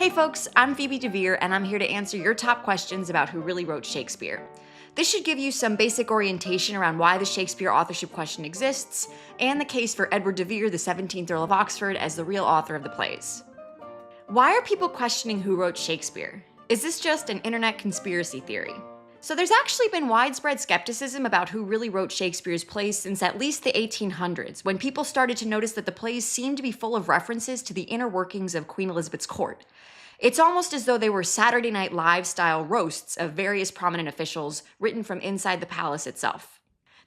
Hey folks, I'm Phoebe DeVere, and I'm here to answer your top questions about who really wrote Shakespeare. This should give you some basic orientation around why the Shakespeare authorship question exists, and the case for Edward de Vere, the 17th Earl of Oxford, as the real author of the plays. Why are people questioning who wrote Shakespeare? Is this just an internet conspiracy theory? So there's actually been widespread skepticism about who really wrote Shakespeare's plays since at least the 1800s, when people started to notice that the plays seemed to be full of references to the inner workings of Queen Elizabeth's court. It's almost as though they were Saturday Night Live style roasts of various prominent officials written from inside the palace itself.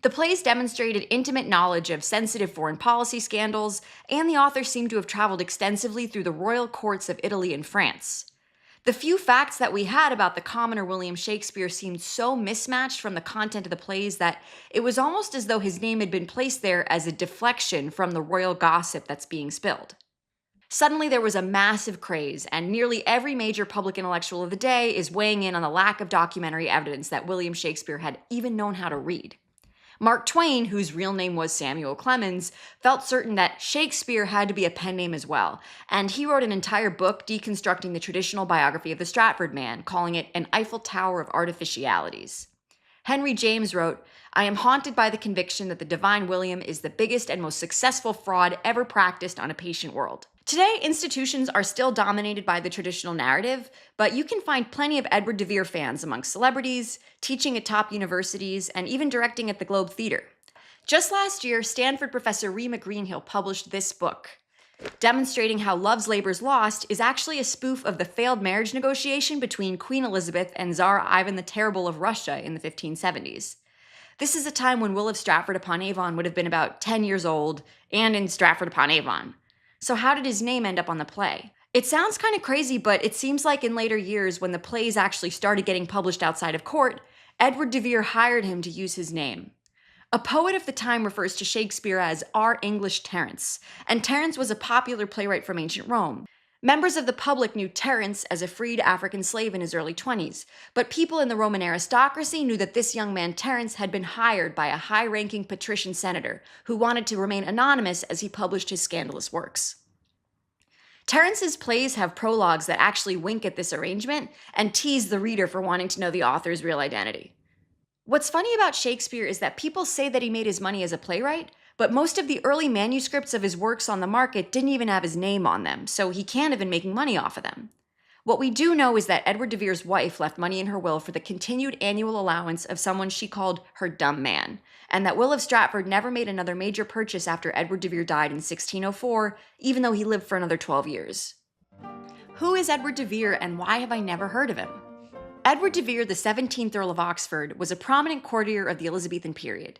The plays demonstrated intimate knowledge of sensitive foreign policy scandals, and the author seemed to have traveled extensively through the royal courts of Italy and France. The few facts that we had about the commoner William Shakespeare seemed so mismatched from the content of the plays that it was almost as though his name had been placed there as a deflection from the royal gossip that's being spilled. Suddenly there was a massive craze, and nearly every major public intellectual of the day is weighing in on the lack of documentary evidence that William Shakespeare had even known how to read. Mark Twain, whose real name was Samuel Clemens, felt certain that Shakespeare had to be a pen name as well, and he wrote an entire book deconstructing the traditional biography of the Stratford man, calling it an Eiffel Tower of artificialities. Henry James wrote, "I am haunted by the conviction that the divine William is the biggest and most successful fraud ever practiced on a patient world." Today, institutions are still dominated by the traditional narrative, but you can find plenty of Edward de Vere fans among celebrities, teaching at top universities, and even directing at the Globe Theatre. Just last year, Stanford professor Rima Greenhill published this book, demonstrating how Love's Labour's Lost is actually a spoof of the failed marriage negotiation between Queen Elizabeth and Tsar Ivan the Terrible of Russia in the 1570s. This is a time when Will of Stratford-upon-Avon would have been about 10 years old and in Stratford-upon-Avon. So how did his name end up on the play? It sounds kind of crazy, but it seems like in later years, when the plays actually started getting published outside of court, Edward de Vere hired him to use his name. A poet of the time refers to Shakespeare as our English Terence, and Terence was a popular playwright from ancient Rome. Members of the public knew Terence as a freed African slave in his early 20s, but people in the Roman aristocracy knew that this young man Terence had been hired by a high-ranking patrician senator who wanted to remain anonymous as he published his scandalous works. Terence's plays have prologues that actually wink at this arrangement and tease the reader for wanting to know the author's real identity. What's funny about Shakespeare is that people say that he made his money as a playwright, but most of the early manuscripts of his works on the market didn't even have his name on them, so he can't have been making money off of them. What we do know is that Edward de Vere's wife left money in her will for the continued annual allowance of someone she called her dumb man, and that Will of Stratford never made another major purchase after Edward de Vere died in 1604, even though he lived for another 12 years. Who is Edward de Vere, and why have I never heard of him? Edward de Vere, the 17th Earl of Oxford, was a prominent courtier of the Elizabethan period.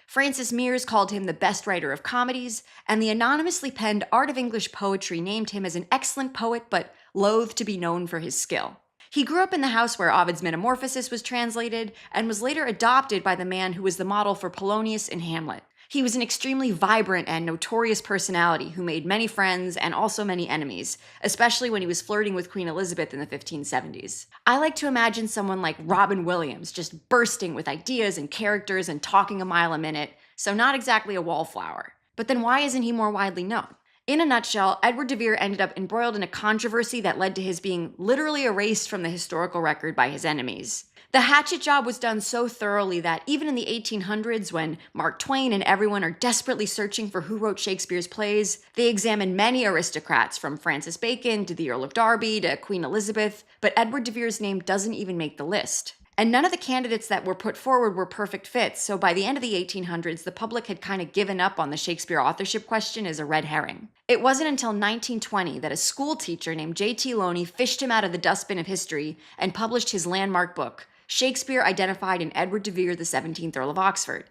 Francis Mears called him the best writer of comedies, and the anonymously penned Art of English Poetry named him as an excellent poet but loath to be known for his skill. He grew up in the house where Ovid's Metamorphoses was translated, and was later adopted by the man who was the model for Polonius in Hamlet. He was an extremely vibrant and notorious personality who made many friends and also many enemies, especially when he was flirting with Queen Elizabeth in the 1570s. I like to imagine someone like Robin Williams just bursting with ideas and characters and talking a mile a minute, so not exactly a wallflower. But then why isn't he more widely known? In a nutshell, Edward de Vere ended up embroiled in a controversy that led to his being literally erased from the historical record by his enemies. The hatchet job was done so thoroughly that even in the 1800s, when Mark Twain and everyone are desperately searching for who wrote Shakespeare's plays, they examined many aristocrats, from Francis Bacon to the Earl of Derby to Queen Elizabeth, but Edward de Vere's name doesn't even make the list. And none of the candidates that were put forward were perfect fits, so by the end of the 1800s, the public had kind of given up on the Shakespeare authorship question as a red herring. It wasn't until 1920 that a school teacher named J.T. Loney fished him out of the dustbin of history and published his landmark book, Shakespeare Identified in Edward de Vere, the 17th Earl of Oxford.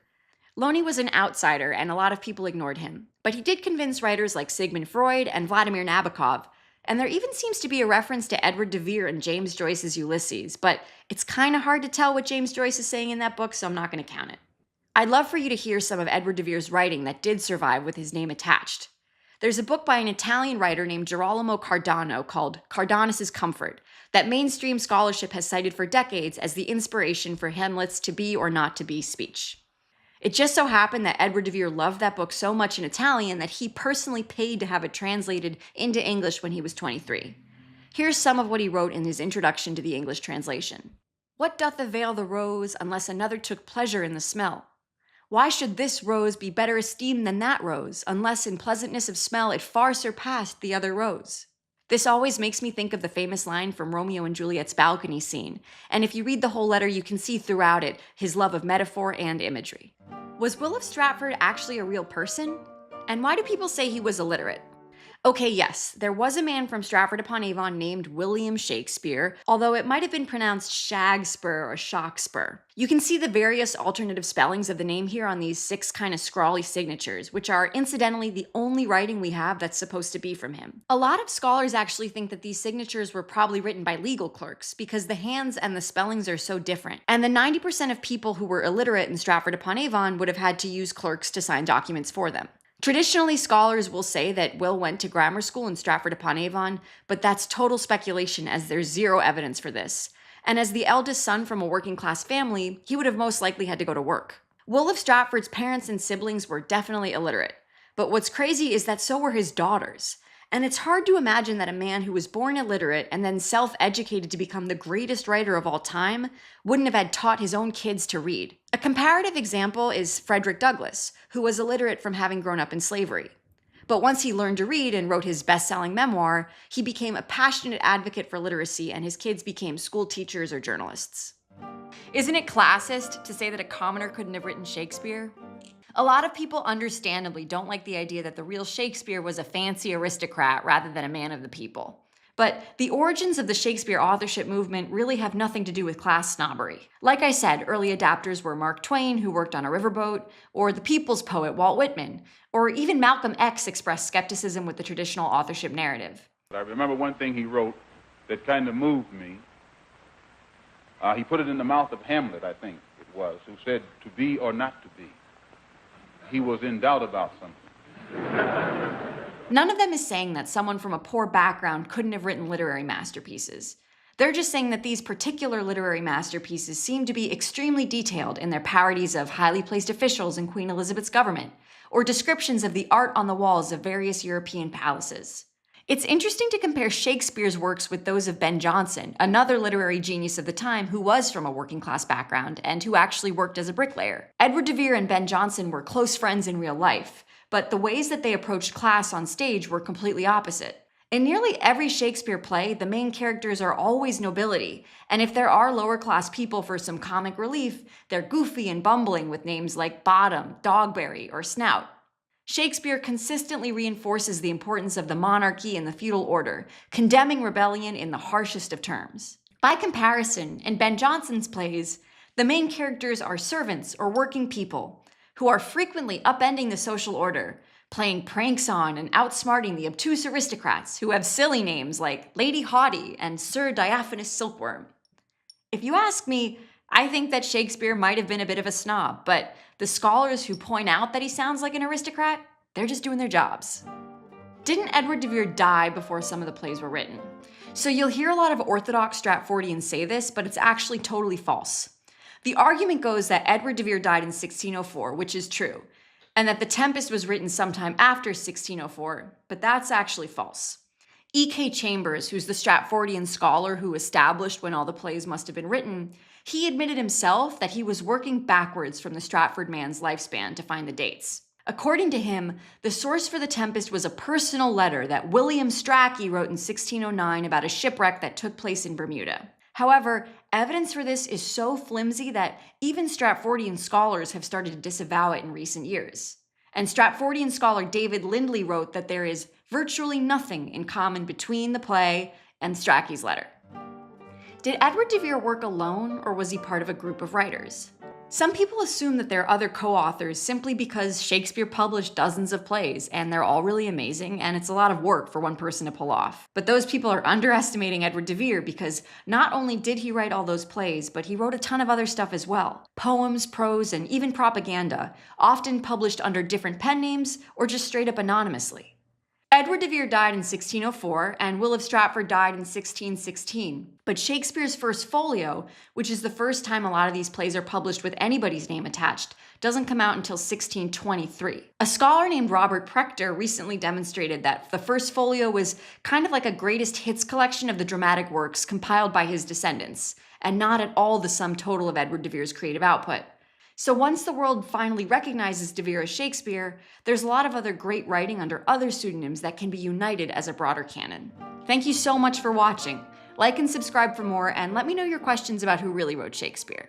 Loney was an outsider, and a lot of people ignored him, but he did convince writers like Sigmund Freud and Vladimir Nabokov, and there even seems to be a reference to Edward de Vere in James Joyce's Ulysses, but it's kind of hard to tell what James Joyce is saying in that book, so I'm not going to count it. I'd love for you to hear some of Edward de Vere's writing that did survive with his name attached. There's a book by an Italian writer named Girolamo Cardano called Cardanus's Comfort that mainstream scholarship has cited for decades as the inspiration for Hamlet's to be or not to be speech. It just so happened that Edward de Vere loved that book so much in Italian that he personally paid to have it translated into English when he was 23. Here's some of what he wrote in his introduction to the English translation. "What doth avail the rose unless another took pleasure in the smell? Why should this rose be better esteemed than that rose, unless in pleasantness of smell it far surpassed the other rose?" This always makes me think of the famous line from Romeo and Juliet's balcony scene, and if you read the whole letter, you can see throughout it his love of metaphor and imagery. Was Will of Stratford actually a real person? And why do people say he was illiterate? Okay, yes, there was a man from Stratford-upon-Avon named William Shakespeare, although it might have been pronounced Shagspur or Shockspur. You can see the various alternative spellings of the name here on these 6 kind of scrawly signatures, which are incidentally the only writing we have that's supposed to be from him. A lot of scholars actually think that these signatures were probably written by legal clerks because the hands and the spellings are so different, and the 90% of people who were illiterate in Stratford-upon-Avon would have had to use clerks to sign documents for them. Traditionally, scholars will say that Will went to grammar school in Stratford-upon-Avon, but that's total speculation as there's zero evidence for this. And as the eldest son from a working-class family, he would have most likely had to go to work. Will of Stratford's parents and siblings were definitely illiterate, but what's crazy is that so were his daughters. And it's hard to imagine that a man who was born illiterate and then self-educated to become the greatest writer of all time wouldn't have had taught his own kids to read. A comparative example is Frederick Douglass, who was illiterate from having grown up in slavery. But once he learned to read and wrote his best-selling memoir, he became a passionate advocate for literacy, and his kids became school teachers or journalists. Isn't it classist to say that a commoner couldn't have written Shakespeare? A lot of people understandably don't like the idea that the real Shakespeare was a fancy aristocrat rather than a man of the people. But the origins of the Shakespeare authorship movement really have nothing to do with class snobbery. Like I said, early adapters were Mark Twain, who worked on a riverboat, or the people's poet Walt Whitman, or even Malcolm X expressed skepticism with the traditional authorship narrative. I remember one thing he wrote that kind of moved me. He put it in the mouth of Hamlet, I think it was, who said, "To be or not to be." He was in doubt about something. None of them is saying that someone from a poor background couldn't have written literary masterpieces. They're just saying that these particular literary masterpieces seem to be extremely detailed in their parodies of highly placed officials in Queen Elizabeth's government, or descriptions of the art on the walls of various European palaces. It's interesting to compare Shakespeare's works with those of Ben Jonson, another literary genius of the time who was from a working-class background and who actually worked as a bricklayer. Edward de Vere and Ben Jonson were close friends in real life, but the ways that they approached class on stage were completely opposite. In nearly every Shakespeare play, the main characters are always nobility, and if there are lower-class people for some comic relief, they're goofy and bumbling with names like Bottom, Dogberry, or Snout. Shakespeare consistently reinforces the importance of the monarchy and the feudal order, condemning rebellion in the harshest of terms. By comparison, in Ben Jonson's plays, the main characters are servants or working people who are frequently upending the social order, playing pranks on and outsmarting the obtuse aristocrats who have silly names like Lady Haughty and Sir Diaphanous Silkworm. If you ask me, I think that Shakespeare might have been a bit of a snob, but the scholars who point out that he sounds like an aristocrat, they're just doing their jobs. Didn't Edward de Vere die before some of the plays were written? So you'll hear a lot of orthodox Stratfordians say this, but it's actually totally false. The argument goes that Edward de Vere died in 1604, which is true, and that The Tempest was written sometime after 1604, but that's actually false. E.K. Chambers, who's the Stratfordian scholar who established when all the plays must have been written, he admitted himself that he was working backwards from the Stratford man's lifespan to find the dates. According to him, the source for The Tempest was a personal letter that William Strachey wrote in 1609 about a shipwreck that took place in Bermuda. However, evidence for this is so flimsy that even Stratfordian scholars have started to disavow it in recent years. And Stratfordian scholar David Lindley wrote that there is virtually nothing in common between the play and Strachey's letter. Did Edward de Vere work alone, or was he part of a group of writers? Some people assume that there are other co-authors simply because Shakespeare published dozens of plays, and they're all really amazing, and it's a lot of work for one person to pull off. But those people are underestimating Edward de Vere because not only did he write all those plays, but he wrote a ton of other stuff as well. Poems, prose, and even propaganda, often published under different pen names or just straight up anonymously. Edward de Vere died in 1604, and Will of Stratford died in 1616. But Shakespeare's first folio, which is the first time a lot of these plays are published with anybody's name attached, doesn't come out until 1623. A scholar named Robert Prechter recently demonstrated that the first folio was kind of like a greatest hits collection of the dramatic works compiled by his descendants, and not at all the sum total of Edward de Vere's creative output. So once the world finally recognizes de Vere as Shakespeare, there's a lot of other great writing under other pseudonyms that can be united as a broader canon. Thank you so much for watching. Like and subscribe for more, and let me know your questions about who really wrote Shakespeare.